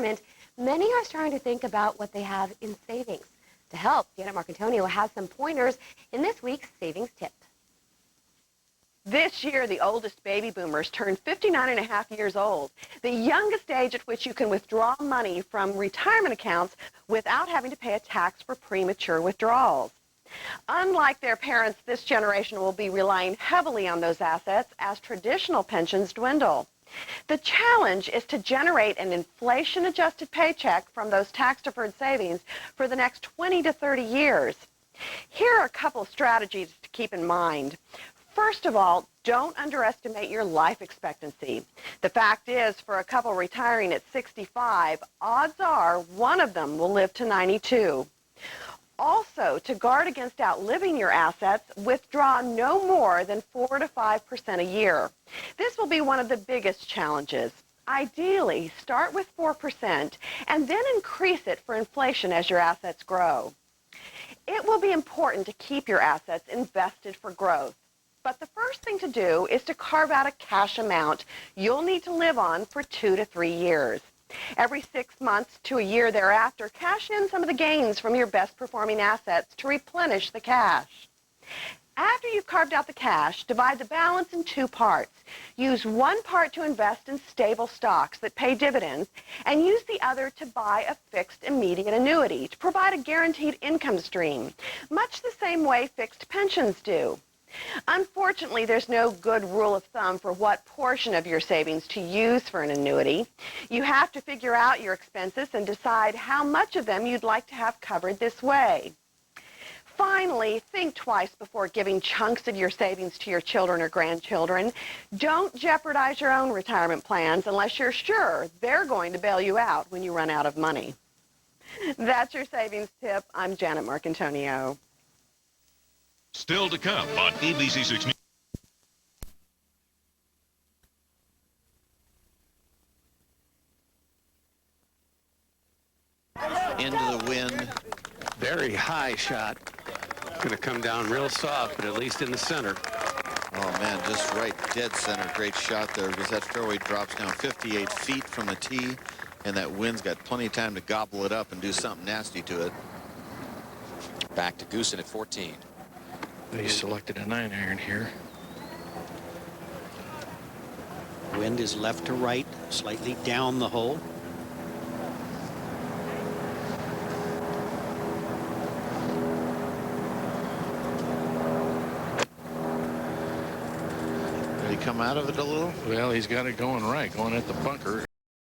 retirement, many are starting to think about what they have in savings. To help, Janet Marcantonio has some pointers in this week's Savings Tip. This year, the oldest baby boomers turned 59.5 years old, the youngest age at which you can withdraw money from retirement accounts without having to pay a tax for premature withdrawals. Unlike their parents, this generation will be relying heavily on those assets as traditional pensions dwindle. The challenge is to generate an inflation-adjusted paycheck from those tax-deferred savings for the next 20 to 30 years. Here are a couple strategies to keep in mind. First of all, don't underestimate your life expectancy. The fact is, for a couple retiring at 65, odds are one of them will live to 92. Also, to guard against outliving your assets, withdraw no more than 4 to 5% a year. This will be one of the biggest challenges. Ideally, start with 4% and then increase it for inflation as your assets grow. It will be important to keep your assets invested for growth. But the first thing to do is to carve out a cash amount you'll need to live on for 2 to 3 years. Every 6 months to a year thereafter, cash in some of the gains from your best performing assets to replenish the cash. After you've carved out the cash, divide the balance in 2 parts. Use one part to invest in stable stocks that pay dividends, and use the other to buy a fixed immediate annuity to provide a guaranteed income stream, much the same way fixed pensions do. Unfortunately, there's no good rule of thumb for what portion of your savings to use for an annuity. You have to figure out your expenses and decide how much of them you'd like to have covered this way. Finally, think twice before giving chunks of your savings to your children or grandchildren. Don't jeopardize your own retirement plans unless you're sure they're going to bail you out when you run out of money. That's your savings tip. I'm Janet Marcantonio. Still to come on ABC 6 News. Into the wind. Very high shot. Going to come down real soft, but at least in the center. Oh, man, just right dead center. Great shot there because that fairway drops down 58 feet from the tee, and that wind's got plenty of time to gobble it up and do something nasty to it. Back to Goosen at 14. He selected a 9-iron here. Wind is left to right, slightly down the hole. Did he come out of it a little? Well, he's got it going right, going at the bunker.